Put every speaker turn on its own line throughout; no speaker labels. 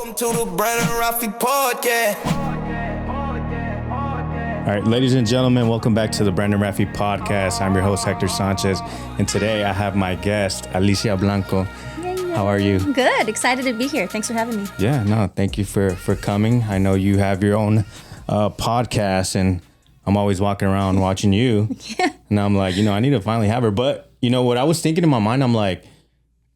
Welcome to the Brandon Rafi podcast.
All right, ladies and gentlemen, welcome back to the Brandon Rafi podcast. I'm your host, Hector Sanchez, and today I have my guest, Alicia Blanco. How are you?
Good. Excited to be here. Thanks for having me.
Yeah, no, thank you for coming. I know you have your own podcast, and I'm always walking around watching you.
Yeah.
And I'm like, I need to finally have her. But you know what I was thinking in my mind? I'm like,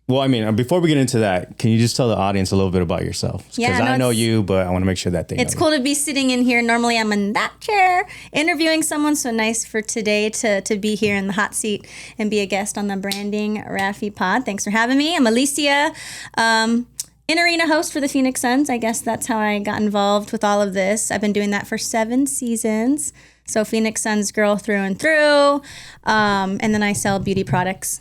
well, I mean, before we get into that, can you just tell the audience a little bit about yourself? Because I know you, but I want to make sure that they know.
It's cool to be sitting in here. Normally I'm in that chair interviewing someone. So nice for today to be here in the hot seat and be a guest on the Branding Rafi pod. Thanks for having me. I'm Alicia, in-arena host for the Phoenix Suns. I guess that's how I got involved with all of this. I've been doing that for 7 seasons. So Phoenix Suns girl through and through. And then I sell beauty products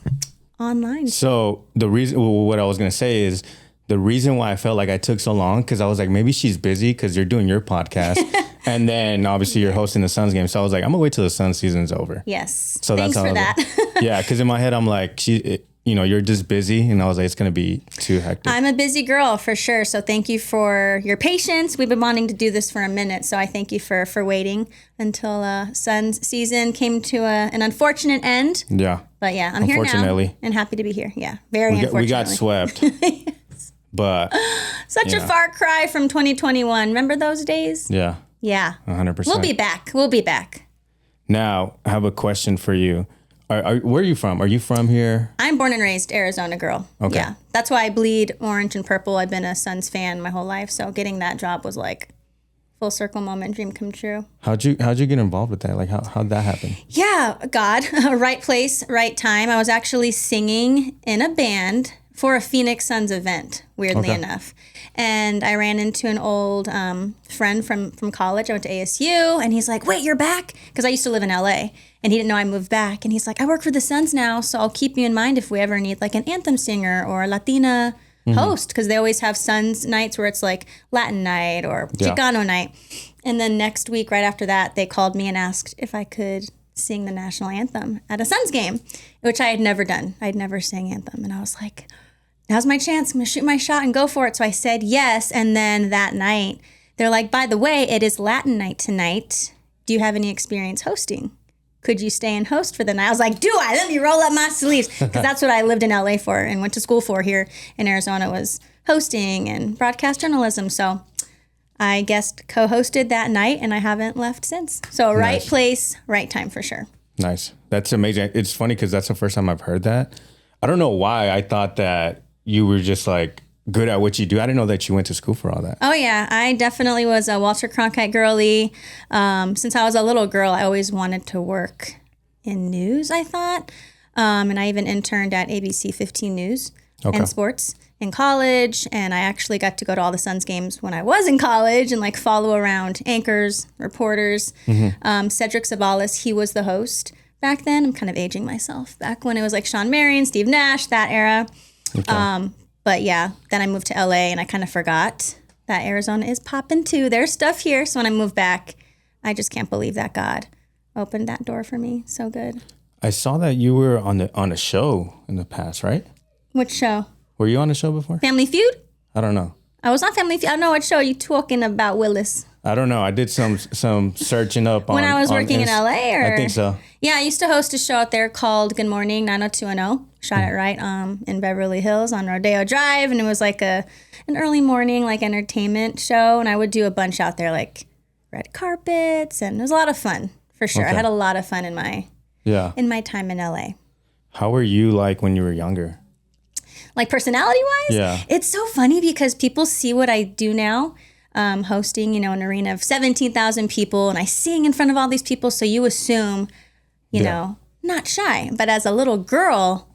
online.
So what I was going to say is the reason why I felt like I took so long, because I was like, maybe she's busy because you're doing your podcast. And then obviously you're hosting the Suns game. So I was like, I'm going to wait till the Suns season's over.
Yes.
So
thanks for that.
Like, yeah, because in my head, I'm like, you're just busy. And I was like, it's going to be too hectic.
I'm a busy girl for sure. So thank you for your patience. We've been wanting to do this for a minute. So I thank you for waiting until Suns season came to an unfortunate end.
Yeah.
But yeah, I'm here now and happy to be here. Yeah, unfortunately.
We got swept. Yes. But
such a far cry from 2021. Remember those days?
Yeah.
Yeah.
100%.
We'll be back.
Now, I have a question for you. Where are you from? Are you from here?
I'm born and raised Arizona girl. Okay. Yeah. That's why I bleed orange and purple. I've been a Suns fan my whole life. So getting that job was like full circle moment, dream come true.
How'd you get involved with that? Like how'd that happen?
Yeah, God, right place, right time. I was actually singing in a band for a Phoenix Suns event, weirdly enough. And I ran into an old friend from college. I went to ASU, and he's like, wait, you're back? Because I used to live in LA, and he didn't know I moved back. And he's like, I work for the Suns now, so I'll keep you in mind if we ever need like an anthem singer or a Latina host, because they always have Suns nights where it's like Latin night or Chicano night. And then next week, right after that, they called me and asked if I could sing the national anthem at a Suns game, which I had never done. I'd never sang anthem. And I was like, now's my chance. I'm going to shoot my shot and go for it. So I said yes. And then that night, they're like, by the way, it is Latin night tonight. Do you have any experience hosting? Could you stay and host for the night? I was like, do I? Let me roll up my sleeves. Because that's what I lived in LA for and went to school for here in Arizona was hosting and broadcast journalism. So I guest co-hosted that night and I haven't left since. So right place, right time for sure.
Nice. That's amazing. It's funny because that's the first time I've heard that. I don't know why I thought that you were just like good at what you do. I didn't know that you went to school for all that.
Oh yeah, I definitely was a Walter Cronkite girly. Since I was a little girl, I always wanted to work in news, I thought. And I even interned at ABC 15 News and Sports in college. And I actually got to go to all the Suns games when I was in college and like follow around anchors, reporters. Cedric Sabalas, he was the host back then. I'm kind of aging myself. Back when it was like Sean Marion, Steve Nash, that era. Okay. But yeah, then I moved to LA and I kind of forgot that Arizona is popping too. There's stuff here. So when I moved back, I just can't believe that God opened that door for me. So good.
I saw that you were on a show in the past, right?
Which show?
Were you on a show before?
Family Feud?
I don't know.
I was on Family Feud. I don't know what show you talking about, Willis.
I don't know. I did some searching up
when I was working in LA, or
I think so.
Yeah, I used to host a show out there called Good Morning 90210. Shot it right in Beverly Hills on Rodeo Drive, and it was like an early morning like entertainment show, and I would do a bunch out there like red carpets, and it was a lot of fun for sure. I had a lot of fun in my time in LA. How
were you like when you were younger?
Like personality-wise?
Yeah.
It's so funny because people see what I do now, hosting, an arena of 17,000 people, and I sing in front of all these people, so you assume, not shy. But as a little girl,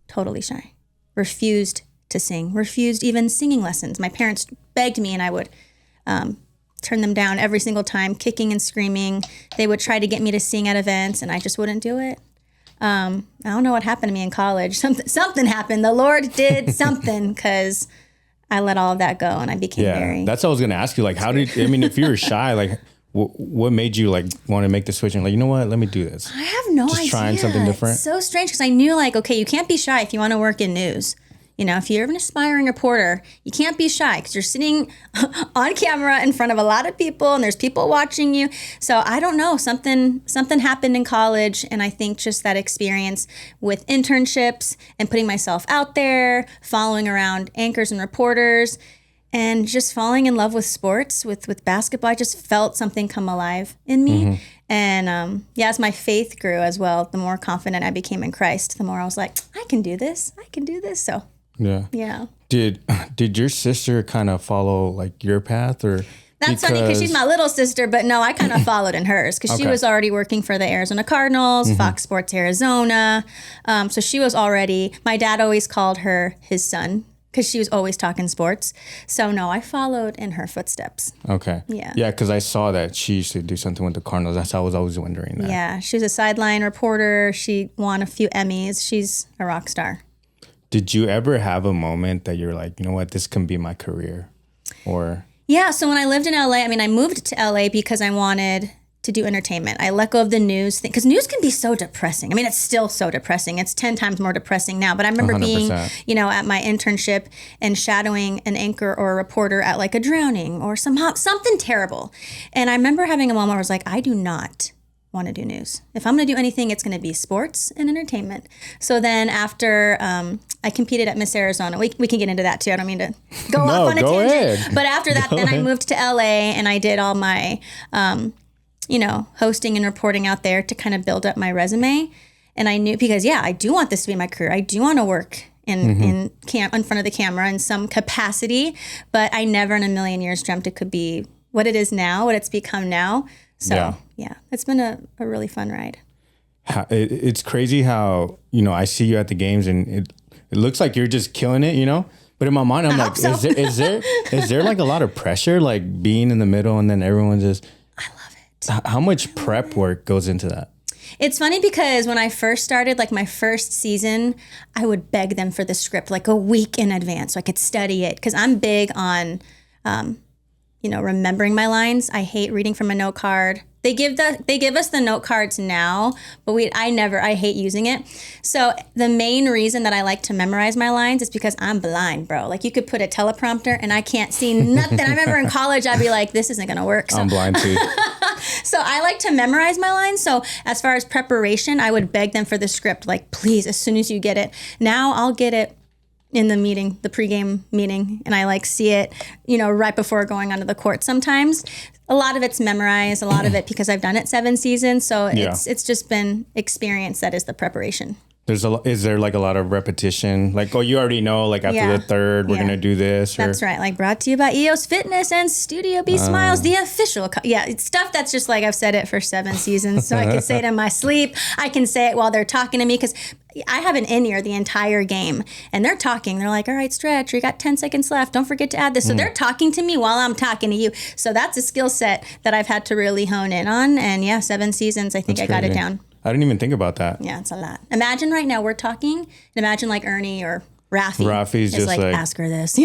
totally shy. Refused to sing. Refused even singing lessons. My parents begged me, and I would turn them down every single time, kicking and screaming. They would try to get me to sing at events, and I just wouldn't do it. I don't know what happened to me in college. Something happened. The Lord did something because I let all of that go and I became very...
That's what I was going to ask you. Like, if you were shy, like what made you like want to make the switch and like, you know what, let me do this?
I have no idea.
Just trying something different.
It's so strange because I knew like, okay, you can't be shy if you want to work in news. You know, if you're an aspiring reporter, you can't be shy because you're sitting on camera in front of a lot of people and there's people watching you. So I don't know, something happened in college, and I think just that experience with internships and putting myself out there, following around anchors and reporters, and just falling in love with sports, with basketball. I just felt something come alive in me. And as my faith grew as well, the more confident I became in Christ, the more I was like, I can do this. So yeah.
Did your sister kind of follow like your path, or?
That's funny because she's my little sister, but no, I kind of followed in hers because she was already working for the Arizona Cardinals, Fox Sports Arizona. So she was already, my dad always called her his son because she was always talking sports. So no, I followed in her footsteps.
Okay.
Yeah.
Yeah, because I saw that she used to do something with the Cardinals. That's how I was always wondering that.
Yeah, she was a sideline reporter. She won a few Emmys. She's a rock star.
Did you ever have a moment that you're like, you know what, this can be my career? Or...
Yeah, so when I lived in LA, I moved to LA because I wanted to do entertainment. I let go of the news thing because news can be so depressing. It's still so depressing. It's 10 times more depressing now. But I remember
100%.
being, at my internship and shadowing an anchor or a reporter at like a drowning or something terrible. And I remember having a moment where I was like, I do not want to do news. If I'm going to do anything, it's going to be sports and entertainment. So then after I competed at Miss Arizona, we can get into that too. I don't mean to go off on a tangent.
Ahead.
But after that, I moved to LA and I did all my, hosting and reporting out there to kind of build up my resume. And I knew because, I do want this to be my career. I do want to work in front of the camera in some capacity, but I never in a million years dreamt it could be what it is now, what it's become now. So, it's been a really fun ride.
It's crazy how, I see you at the games and it looks like you're just killing it, But in my mind, I'm like, so. is there like a lot of pressure, like being in the middle and then everyone just...
I love it.
How much prep work goes into that?
It's funny because when I first started, like my first season, I would beg them for the script like a week in advance so I could study it. Because I'm big on... remembering my lines. I hate reading from a note card. They give us the note cards now, but I hate using it. So the main reason that I like to memorize my lines is because I'm blind, bro. Like you could put a teleprompter and I can't see nothing. I remember in college, I'd be like, this isn't going to work. So.
I'm blind too.
So I like to memorize my lines. So as far as preparation, I would beg them for the script. Like, please, as soon as you get it. Now I'll get it in the meeting, the pregame meeting, and I see it, right before going onto the court sometimes. A lot of it's memorized, a lot of it because I've done it 7 seasons, so it's just been experience that is the preparation.
Is there like a lot of repetition? Like, you already know, like after the third, we're going to do this? Or?
That's right. Like brought to you by EOS Fitness and Studio B Smiles, the official. It's stuff that's just like I've said it for 7 seasons. So I can say it in my sleep. I can say it while they're talking to me because I have an in-ear the entire game and they're talking. They're like, all right, stretch. You got 10 seconds left. Don't forget to add this. So they're talking to me while I'm talking to you. So that's a skill set that I've had to really hone in on. And 7 seasons, I think I got it down.
I didn't even think about that.
Yeah, it's a lot. Imagine right now we're talking, and imagine like Ernie or Rafi.
Rafi's just like,
ask her this,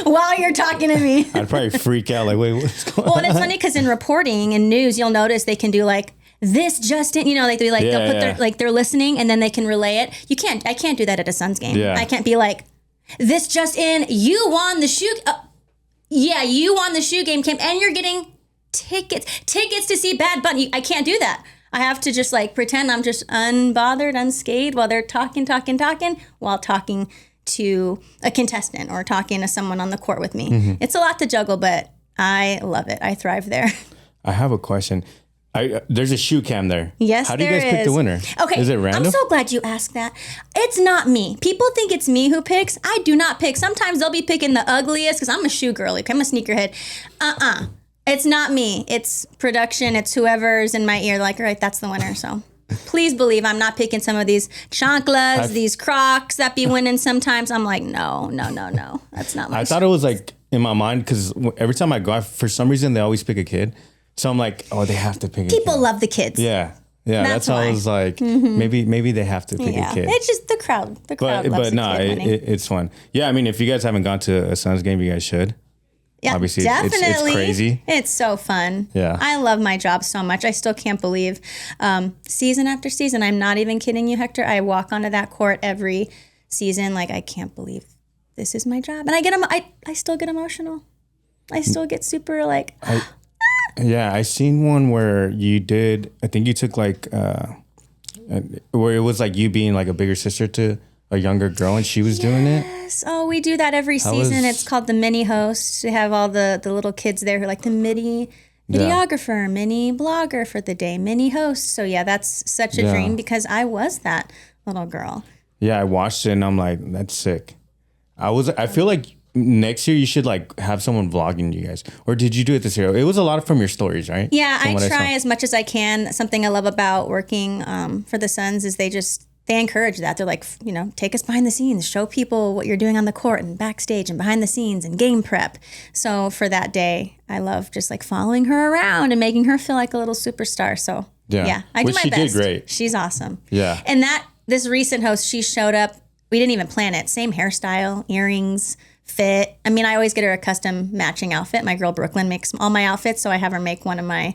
while you're talking to me.
I'd probably freak out, like, wait, what's going on?
Well, and it's funny because in reporting and news, you'll notice they can do like this just in, they'll put their, like they're listening and then they can relay it. I can't do that at a Suns game.
Yeah.
I can't be like, this just in, you won the shoe. You won the shoe game, and you're getting tickets to see Bad Bunny. I can't do that. I have to just like pretend I'm just unbothered, unscathed while they're talking, while talking to a contestant or talking to someone on the court with me. It's a lot to juggle, but I love it. I thrive there.
I have a question. There's a shoe cam there.
Yes,
how do you guys pick the winner?
Okay,
is it random?
I'm so glad you asked that. It's not me. People think it's me who picks. I do not pick. Sometimes they'll be picking the ugliest because I'm a shoe girly. I'm a sneakerhead. It's not me. It's production. It's whoever's in my ear. Like, all right, that's the winner. So please believe I'm not picking some of these chanclas, these Crocs that be winning sometimes. I'm like, no. That's not my
I thought it was like in my mind because every time I go, for some reason, they always pick a kid. So I'm like, oh, they have to pick a kid.
People love the kids.
Yeah. That's how I was like, maybe they have to pick a kid.
It's just the crowd. The crowd loves the kid winning.
It's fun. Yeah, if you guys haven't gone to a Suns game, you guys should.
Yeah,
obviously,
definitely.
It's crazy.
It's so fun.
Yeah.
I love my job so much. I still can't believe season after season. I'm not even kidding you, Hector. I walk onto that court every season, like, I can't believe this is my job. And I still get emotional. I still get super like,
yeah, I seen one where you did, I think you took like, where it was like you being like a bigger sister to a younger girl and she was doing it.
Yes. Oh, we do that every season. It's called the mini host. We have all the little kids there who are like the mini videographer, mini blogger for the day, mini host. So yeah, that's such a dream because I was that little girl. Yeah,
I watched it and I'm like, that's sick. I feel like next year you should like have someone vlogging you guys. Or did you do it this year? It was a lot from your stories, right?
Yeah, I try as much as I can. Something I love about working for the Suns is they encourage that. They're like, take us behind the scenes, show people what you're doing on the court and backstage and behind the scenes and game prep. So for that day, I love just like following her around and making her feel like a little superstar. So yeah, I do my best. She did great. She's awesome.
Yeah.
And this recent host, she showed up. We didn't even plan it. Same hairstyle, earrings, fit. I mean, I always get her a custom matching outfit. My girl Brooklyn makes all my outfits, so I have her make one of my,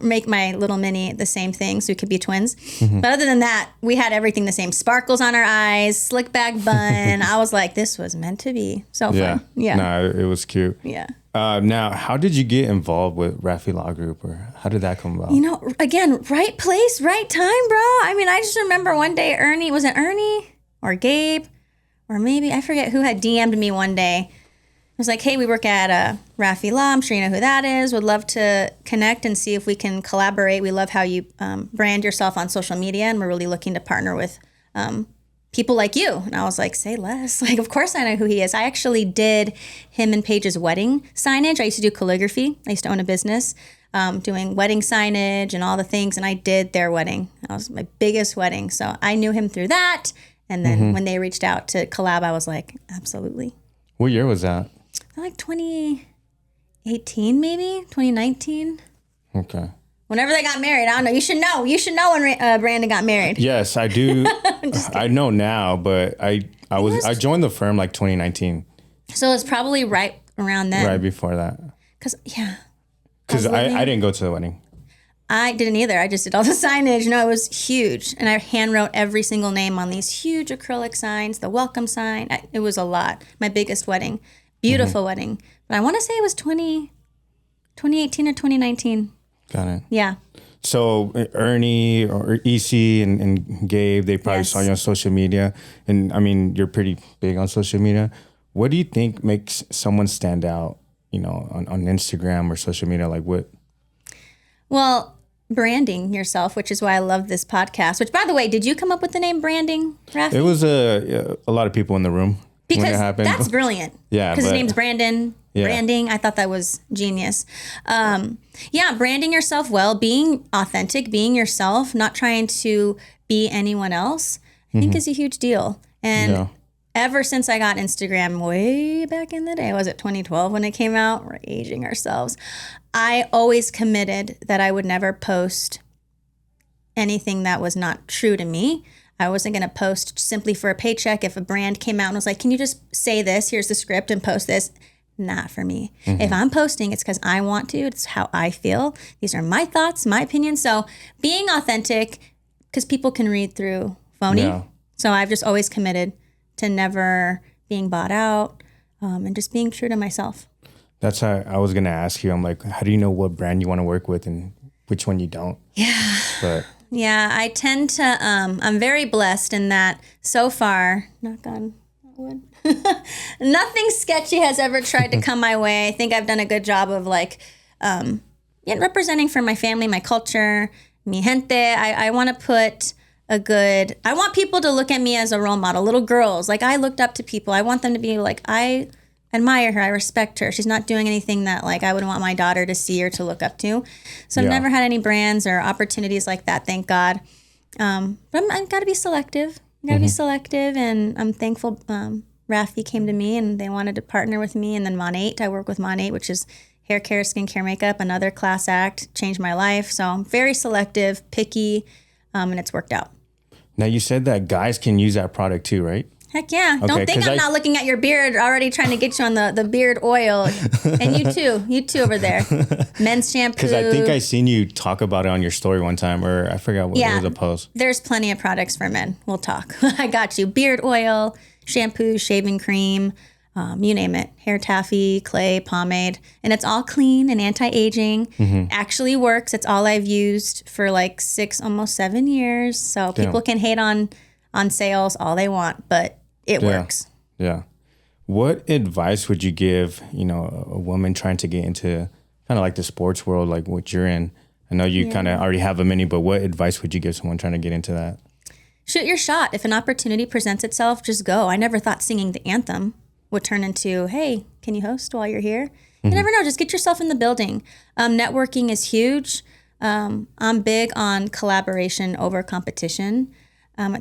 make my little mini the same thing, so we could be twins. Mm-hmm. But other than that, we had everything the same. Sparkles on our eyes, slick back bun. I was like, this was meant to be. So fun. Yeah.
No, it was cute.
Yeah.
Now, how did you get involved with Rafi Law Group, or how did that come about?
Again, right place, right time, bro. I mean, I just remember one day was it Ernie or Gabe? Or maybe, I forget who had DM'd me one day. It was like, hey, we work at Rafi Law. I'm sure you know who that is. Would love to connect and see if we can collaborate. We love how you brand yourself on social media, and we're really looking to partner with people like you. And I was like, say less. Like, of course I know who he is. I actually did him and Paige's wedding signage. I used to do calligraphy. I used to own a business doing wedding signage and all the things. And I did their wedding. That was my biggest wedding. So I knew him through that. And then when they reached out to collab, I was like, absolutely.
What year was that?
Like 2018, maybe 2019.
Okay.
Whenever they got married, I don't know. You should know. You should know when Brandon got married.
Yes, I do. I know now, but I joined the firm like 2019.
So it's probably right around then.
Right before that.
Because
I didn't go to the wedding.
I didn't either. I just did all the signage. No, it was huge. And I hand wrote every single name on these huge acrylic signs, the welcome sign. It was a lot. My biggest wedding. Beautiful wedding. But I want to say it was 2018 or 2019.
Got it.
Yeah.
So Ernie or EC and Gabe, they probably saw you on social media. And I mean, you're pretty big on social media. What do you think makes someone stand out, on Instagram or social media? Like what?
Well, branding yourself, which is why I love this podcast. Which, by the way, did you come up with the name branding, Rafi?
It was a lot of people in the room
because
when it happened.
That's brilliant.
Yeah,
because his name's Brandon. Yeah. Branding, I thought that was genius. Branding yourself well, being authentic, being yourself, not trying to be anyone else, I think is a huge deal. And ever since I got Instagram way back in the day, was it 2012 when it came out? We're aging ourselves. I always committed that I would never post anything that was not true to me. I wasn't going to post simply for a paycheck. If a brand came out and was like, can you just say this? Here's the script and post this. Not for me. Mm-hmm. If I'm posting, it's because I want to. It's how I feel. These are my thoughts, my opinions. So being authentic, because people can read through phony. Yeah. So I've just always committed to never being bought out and just being true to myself.
That's how I was going to ask you. I'm like, how do you know what brand you want to work with and which one you don't?
Yeah.
But
yeah, I tend to, I'm very blessed in that so far, knock on wood, nothing sketchy has ever tried to come my way. I think I've done a good job of representing for my family, my culture, mi gente. I want to put I want people to look at me as a role model. Little girls, like I looked up to people. I want them to be like, I admire her. I respect her. She's not doing anything that like I would want my daughter to see or to look up to. So I've never had any brands or opportunities like that, thank God. But I've got to be selective. And I'm thankful Rafi came to me and they wanted to partner with me. And then Mon8, I work with Mon8, which is hair care, skincare, makeup, another class act, changed my life. So I'm very selective, picky, and it's worked out.
Now you said that guys can use that product too, right?
Heck yeah.
Okay,
Don't think
'cause
I'm not looking at your beard, already trying to get you on the beard oil. And you too over there. Men's shampoo.
Because I think I seen you talk about it on your story one time, or I forgot what it was a post.
There's plenty of products for men. We'll talk. I got you. Beard oil, shampoo, shaving cream, you name it. Hair taffy, clay, pomade. And it's all clean and anti-aging. Actually works. It's all I've used for like 6, almost 7 years. So people can hate on sales all they want, but it works.
Yeah. What advice would you give, a woman trying to get into kind of like the sports world, like what you're in? I know you kind of already have a mini, but what advice would you give someone trying to get into that?
Shoot your shot. If an opportunity presents itself, just go. I never thought singing the anthem would turn into, hey, can you host while you're here? You never know. Just get yourself in the building. Networking is huge. I'm big on collaboration over competition.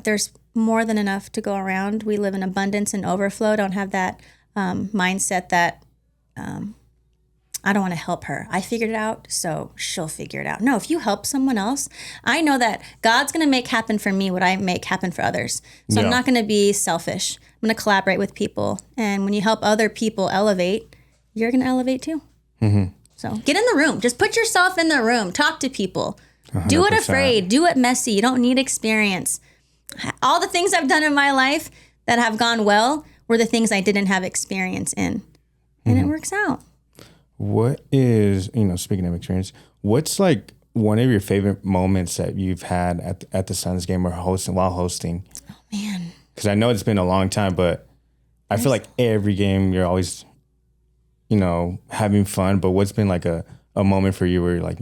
There's more than enough to go around. We live in abundance and overflow. Don't have that mindset that I don't want to help her. I figured it out, so she'll figure it out. No, if you help someone else, I know that God's going to make happen for me what I make happen for others. So I'm not going to be selfish. I'm going to collaborate with people. And when you help other people elevate, you're going to elevate too. So get in the room. Just put yourself in the room. Talk to people. 100%. Do it afraid. Do it messy. You don't need experience. All the things I've done in my life that have gone well were the things I didn't have experience in. And it works out.
What is, speaking of experience, what's like one of your favorite moments that you've had at the Suns game or while hosting?
Oh, man.
Because I know it's been a long time, but I feel like every game you're always, having fun. But what's been like a moment for you where you're like,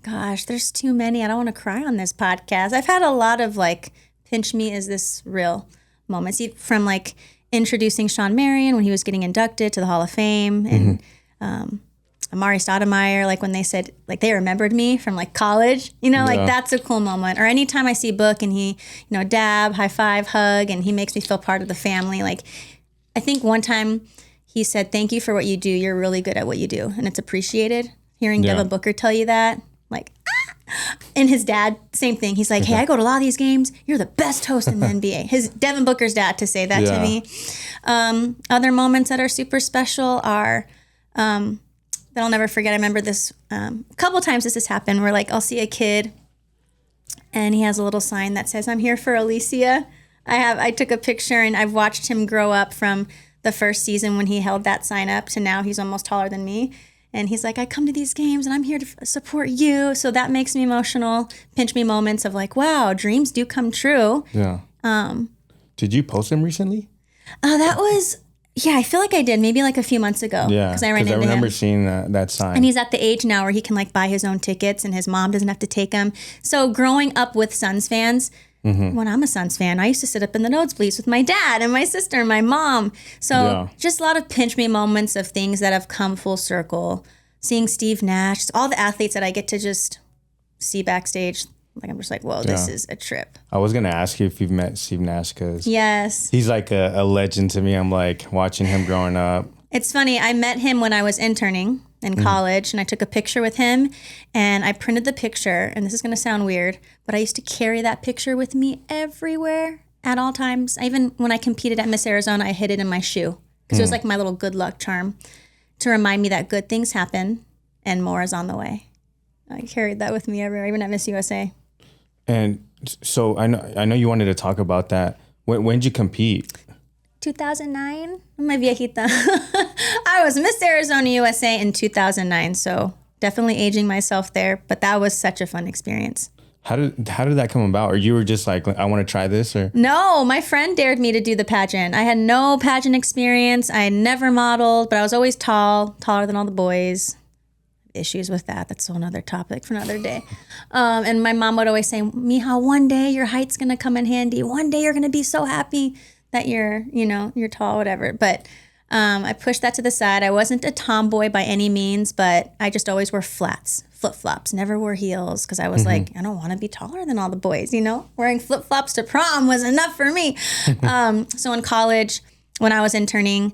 Gosh, there's too many. I don't want to cry on this podcast. I've had a lot of like, pinch me, is this real moments from like introducing Sean Marion when he was getting inducted to the Hall of Fame and Amari Stoudemire, like when they said like they remembered me from like college, like that's a cool moment. Or anytime I see Book and he, dab, high five, hug, and he makes me feel part of the family. Like I think one time he said, "Thank you for what you do. You're really good at what you do," and it's appreciated. Hearing Devin Booker tell you that, like. And his dad, same thing. He's like, "Hey, I go to a lot of these games. You're the best host in the NBA." His Devin Booker's dad to say that to me. Other moments that are super special are that I'll never forget. I remember this a couple times this has happened where like I'll see a kid and he has a little sign that says, "I'm here for Alicia." I took a picture and I've watched him grow up from the first season when he held that sign up to now he's almost taller than me. And he's like, "I come to these games and I'm here to support you." So that makes me emotional. Pinch me moments of like, wow, dreams do come true.
Yeah. Did you post him recently?
That was, I feel like I did. Maybe like a few months ago.
Yeah.
Because I ran into him.
I remember seeing that sign.
And he's at the age now where he can like buy his own tickets and his mom doesn't have to take him. So growing up with Suns fans, when I'm a Suns fan, I used to sit up in the nosebleeds with my dad and my sister and my mom. So just a lot of pinch me moments of things that have come full circle. Seeing Steve Nash, all the athletes that I get to just see backstage. Like I'm just like, whoa, this is a trip.
I was going to ask you if you've met Steve Nash because
yes,
he's like a legend to me. I'm like watching him growing up.
It's funny. I met him when I was interning in college and I took a picture with him and I printed the picture. And this is going to sound weird, but I used to carry that picture with me everywhere at all times. Even when I competed at Miss Arizona, I hid it in my shoe because it was like my little good luck charm to remind me that good things happen and more is on the way. I carried that with me everywhere, even at Miss USA.
And so I know you wanted to talk about that. When did you compete?
2009. I'm my viejita. I was Miss Arizona USA in 2009, so definitely aging myself there. But that was such a fun experience.
How did that come about? Or you were just like, I want to try this? Or
no, my friend dared me to do the pageant. I had no pageant experience. I had never modeled, but I was always taller than all the boys. Issues with that. That's a whole other topic for another day. And my mom would always say, "Mija, one day your height's gonna come in handy. One day you're gonna be so happy that you're tall, whatever." But I pushed that to the side. I wasn't a tomboy by any means, but I just always wore flats, flip-flops, never wore heels because I was like, I don't want to be taller than all the boys, Wearing flip-flops to prom was enough for me. So in college, when I was interning,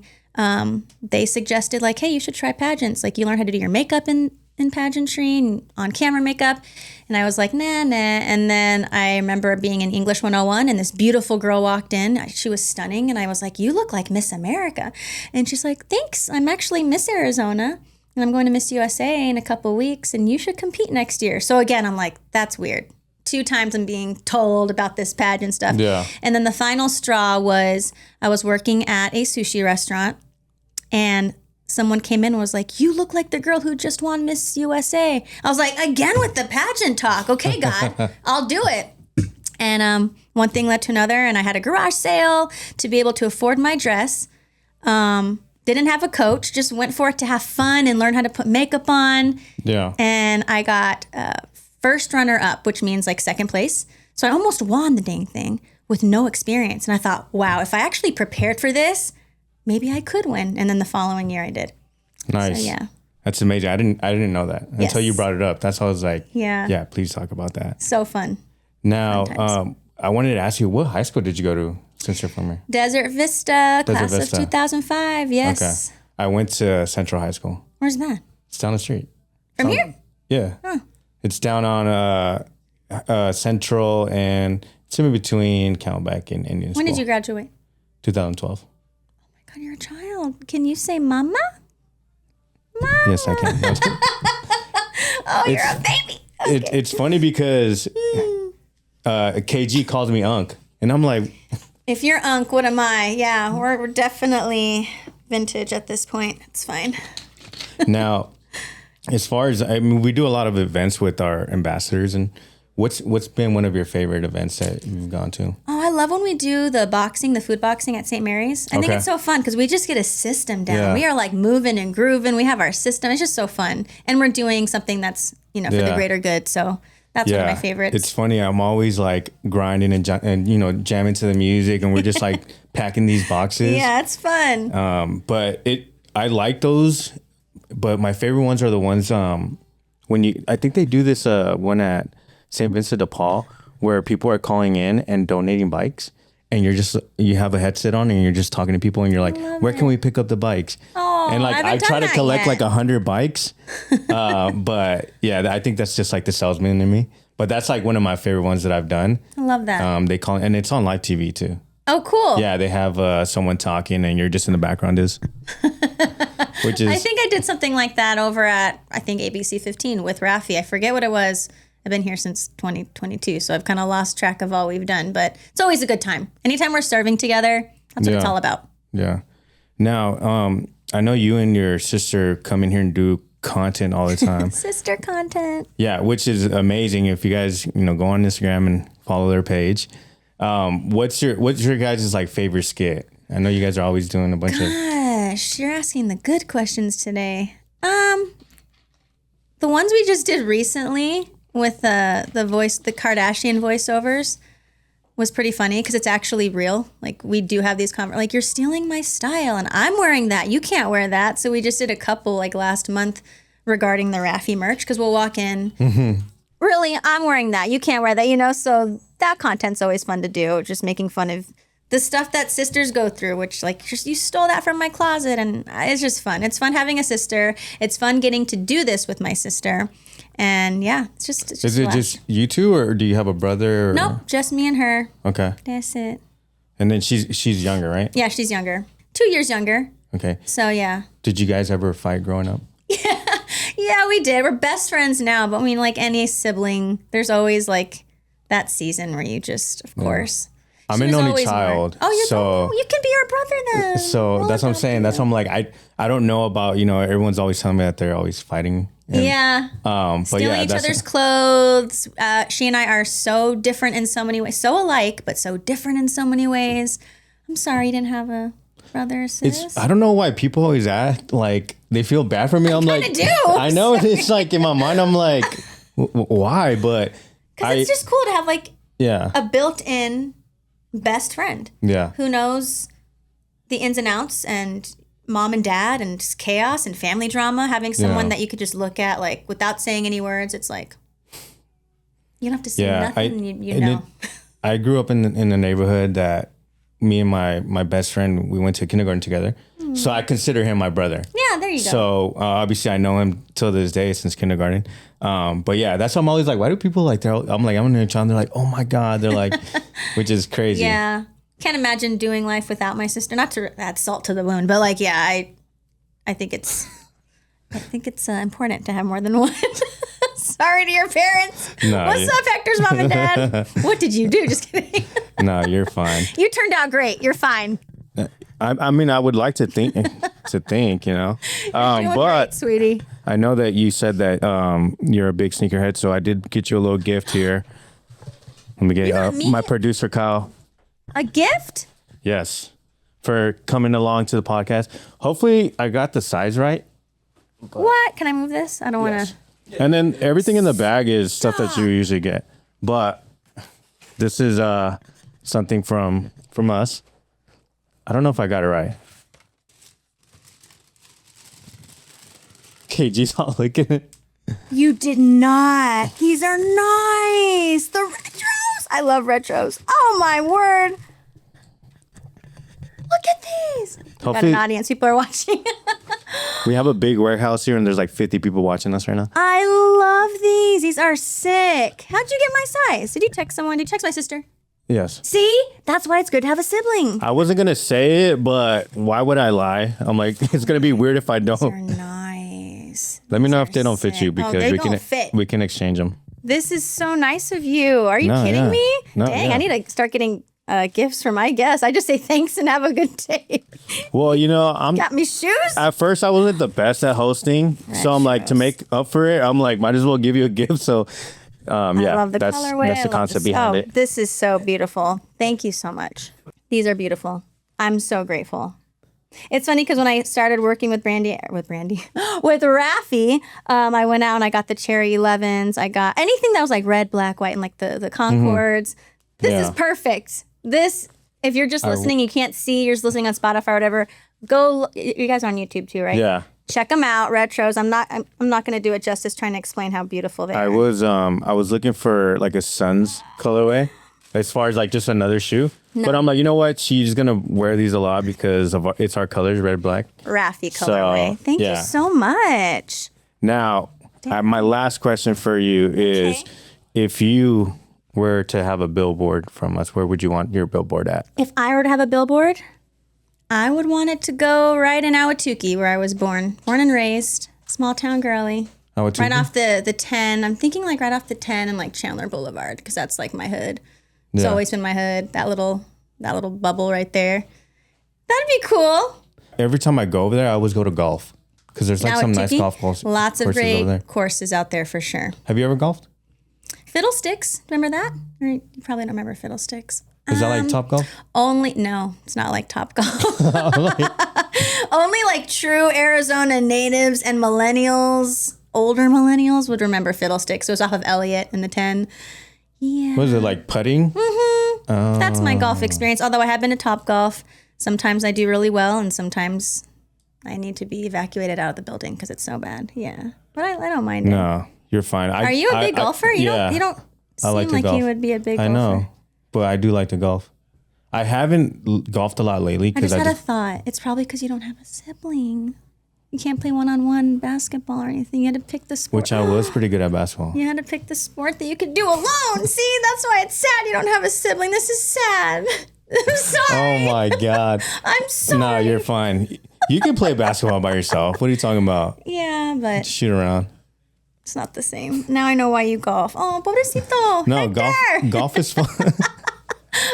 they suggested like, hey, you should try pageants. Like you learn how to do your makeup in in pageantry and on camera makeup. And I was like, nah. And then I remember being in English 101 and this beautiful girl walked in. She was stunning. And I was like, you look like Miss America. And she's like, thanks. I'm actually Miss Arizona. And I'm going to Miss USA in a couple weeks. And you should compete next year. So again, I'm like, that's weird. 2 times I'm being told about this pageant stuff.
Yeah.
And then the final straw was I was working at a sushi restaurant. And someone came in and was like, you look like the girl who just won Miss USA. I was like, again with the pageant talk. Okay, God, I'll do it. And one thing led to another, and I had a garage sale to be able to afford my dress. Didn't have a coach, just went for it to have fun and learn how to put makeup on.
Yeah.
And I got first runner up, which means like second place. So I almost won the dang thing with no experience. And I thought, wow, if I actually prepared for this, maybe I could win. And then the following year I did.
Nice.
So, yeah.
That's amazing. I didn't know that until you brought it up. That's why I was like, yeah, please talk about that.
So fun.
Now, I wanted to ask you, what high school did you go to since you're from here?
Desert Vista, class of 2005. Yes.
Okay. I went to Central High School.
Where's that?
It's down the street.
From here?
Yeah.
Huh.
It's down on Central, and it's in between Camelback and Indian School.
When did you graduate?
2012.
God, you're a child. Can you say mama? Mama.
Yes, I can.
Oh, you're a baby. Okay.
It's funny because KG calls me Unc, and I'm like,
if you're Unc, what am I? Yeah, we're definitely vintage at this point. It's fine.
Now, as far as, I mean, we do a lot of events with our ambassadors, and what's been one of your favorite events that you've gone to?
Oh, I love when we do the food boxing at St. Mary's. I think it's so fun because we just get a system down. Yeah. We are like moving and grooving. We have our system. It's just so fun. And we're doing something that's, for the greater good. So that's one of my favorites.
It's funny. I'm always like grinding and jamming to the music, and we're just like packing these boxes.
Yeah, it's fun.
But I like those, but my favorite ones are the ones I think they do this one at St. Vincent de Paul, where people are calling in and donating bikes, and you have a headset on and you're just talking to people, and you're like, where can we pick up the bikes?
Oh,
and like I try to collect like 100 bikes, but yeah, I think that's just like the salesman in me. But that's like one of my favorite ones that I've done.
I love that.
They call, and it's on live TV too.
Oh, cool.
Yeah, they have someone talking, and you're just in the background which is.
I think I did something like that over at ABC 15 with Rafi. I forget what it was. I've been here since 2022, so I've kind of lost track of all we've done, but it's always a good time. Anytime we're serving together, that's what it's all about.
Yeah. Now, I know you and your sister come in here and do content all the time.
Sister content.
Yeah, which is amazing. If you guys, go on Instagram and follow their page. What's your guys' like favorite skit? I know you guys are always doing a bunch of.
Gosh, you're asking the good questions today. The ones we just did recently with the Kardashian voiceovers was pretty funny because it's actually real. Like, we do have these like, you're stealing my style and I'm wearing that. You can't wear that. So we just did a couple like last month regarding the Rafi merch, because we'll walk in. Mm-hmm. Really, I'm wearing that. You can't wear that, So that content's always fun to do. Just making fun of the stuff that sisters go through, which like, you stole that from my closet. And it's just fun. It's fun having a sister. It's fun getting to do this with my sister. And yeah, it's just
Is it just you two, or do you have a brother? Or?
Nope, just me and her.
Okay.
That's it.
And then she's younger, right?
Yeah, she's younger. 2 years younger.
Okay.
So yeah.
Did you guys ever fight growing up?
Yeah, we did. We're best friends now, but I mean, like any sibling, there's always like that season where you just, of course.
I'm an only child.
You can be our brother then.
So that's what I'm saying. That's what I'm like, I don't know about, everyone's always telling me that they're always fighting.
And,
but
stealing each other's clothes. She and I are so different in so many ways. So alike, but so different in so many ways. I'm sorry you didn't have a brother or sis.
I don't know why people always act like they feel bad for me. I'm like,
do.
I know it's like in my mind, I'm like, why? But
because it's just cool to have like
a
built-in best friend.
Yeah.
Who knows the ins and outs and mom and dad and just chaos and family drama. Having someone that you could just look at like without saying any words. It's like you don't have to say nothing.
I grew up in the neighborhood that me and my best friend, we went to kindergarten together. So I consider him my brother.
Yeah, there you go.
So obviously I know him till this day since kindergarten. But yeah, that's why I'm always like, why do people like, I'm like, I'm in a child. They're like, oh my God. They're like, which is crazy.
Yeah. Can't imagine doing life without my sister. Not to add salt to the wound, but like, yeah, I think it's important to have more than one. Sorry to your parents.
No,
What's up, Hector's mom and dad? What did you do? Just kidding.
No, you're fine.
You turned out great. You're fine.
I mean, I would like to think, you know,
Doing
but
great, sweetie.
I know that you said that you're a big sneakerhead, so I did get you a little gift here. Let me get my producer, Kyle.
A gift?
Yes, for coming along to the podcast. Hopefully, I got the size right.
What? Can I move this? I don't want to.
And then everything in the bag is stuff that you usually get. But this is something from us. I don't know if I got it right. KG's not looking at it.
You did not. These are nice. The retros. I love retros. Oh, my word. Look at these. Got
Hopefully,
an audience. People are watching.
we have a big warehouse here and there's like 50 people watching us right now.
I love these. These are sick. How'd you get my size? Did you text someone? Did you text my sister?
Yes.
See? That's why it's good to have a sibling.
I wasn't going to say it, but why would I lie? I'm like, it's going to be weird if I
They're
don't.
nice.
Let me know if
These
they
are
don't fit you
sick.
because
they
we
don't
can
fit.
we can exchange them.
This is so nice of you. Are you
No,
kidding
yeah.
me?
No,
Dang,
yeah.
I need to start getting gifts for my guests. I just say thanks and have a good day.
Well, you know,
Got me shoes?
at first I wasn't the best at hosting, so I'm like, to make up for it, I'm like, might as well give you a gift. So
I
yeah,
love the
that's
colorway.
the
I love
concept
this.
behind
Oh,
it.
this is so beautiful. Thank you so much. These are beautiful. I'm so grateful. It's funny because when I started working with Rafi, I went out and I got the cherry 11s. I got anything that was like red, black, white, and like the Concords. This is
Yeah.
perfect. This, if you're just listening, you can't see, you're just listening on Spotify or whatever, go, you guys are on YouTube too, right?
Yeah.
Check them out, retros. I'm not going to do it justice trying to explain how beautiful they
I
are.
was looking for like a Suns colorway as far as like just another shoe. But I'm like, you know what? She's going to wear these a lot because it's our colors, red, black.
Rafi colorway. Thank you
yeah.
so much.
Now, my last question for you is if you were to have a billboard from us, where would you want your billboard at?
If I were to have a billboard, I would want it to go right in Ahwatukee, where I was born and raised. Small town girly.
Ahwatukee?
Right off the 10. I'm thinking like right off the 10 and like Chandler Boulevard, because that's like my hood. It's
Yeah.
always been my hood. That little bubble right there. That'd be cool.
Every time I go over there, I always go to golf because there's like some nice
Ahwatukee,
golf courses.
Lots of
over there.
great courses out there for sure.
Have you ever golfed?
Fiddlesticks, remember that? Or you probably don't remember Fiddlesticks.
Is that like Top Golf?
No, it's not like Top Golf. Only like true Arizona natives and millennials, older millennials would remember Fiddlesticks. It was off of Elliott in the 10. Yeah.
Was it like putting?
That's my golf experience. Although I have been to Top Golf. Sometimes I do really well and sometimes I need to be evacuated out of the building because it's so bad. Yeah. But I don't mind it.
No, you're fine.
Are you a big golfer? You don't seem
like to
like
golf.
you would be a big golfer.
I know, but I do like to golf. I haven't golfed a lot lately
I
because
just had a thought. It's probably because you don't have a sibling. You can't play one-on-one basketball or anything. You had to pick the sport.
which I was pretty good at basketball.
You had to pick the sport that you could do alone. See, that's why it's sad you don't have a sibling. This is sad. I'm sorry.
Oh my God.
I'm sorry.
No, you're fine. You can play basketball by yourself. What are you talking about?
Yeah, but
Shoot around.
it's not the same. Now I know why you golf. Oh, pobrecito.
No,
Hector.
golf is fun.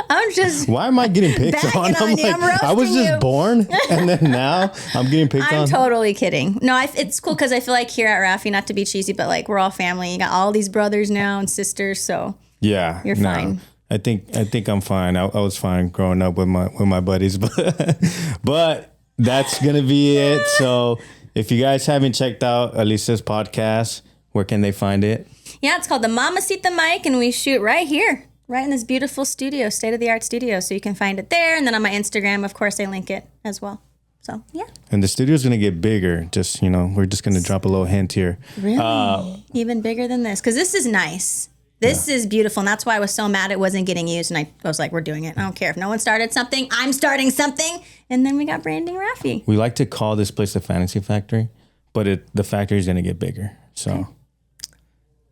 I'm just
Why am I getting picked
Bagging
on?
on you. I'm
I was
roasting
just
you.
born and then now I'm getting picked
I'm
on.
totally kidding. No, it's cool because I feel like here at Rafi, not to be cheesy, but like we're all family. You got all these brothers now and sisters, so
Yeah,
You're
no.
fine.
I think I'm fine. I was fine growing up with my buddies, but that's gonna be it. So if you guys haven't checked out Alicia's podcast, where can they find it?
yeah, it's called the Mamacita Mic, and we shoot right here, right in this beautiful studio, state-of-the-art studio. So you can find it there, and then on my Instagram, of course, I link it as well. So yeah,
And the studio's gonna get bigger. Just we're just gonna drop a little hint here.
really, even bigger than this, because this is nice. This is beautiful, and that's why I was so mad it wasn't getting used. And I was like, "We're doing it. I don't care if no one started something. I'm starting something, And then we got Branding Rafi.
We like to call this place the Fantasy Factory, but the factory is going to get bigger. So, okay.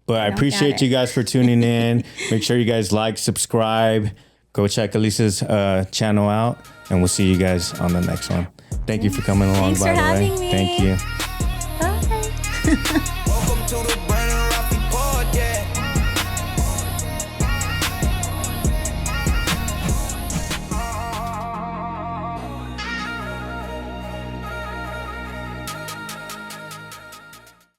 But I appreciate you guys for tuning in. Make sure you guys like, subscribe, go check Alicia's channel out, and we'll see you guys on the next one. Thank you for coming along, by the way.
Thanks for having me.
Thank you.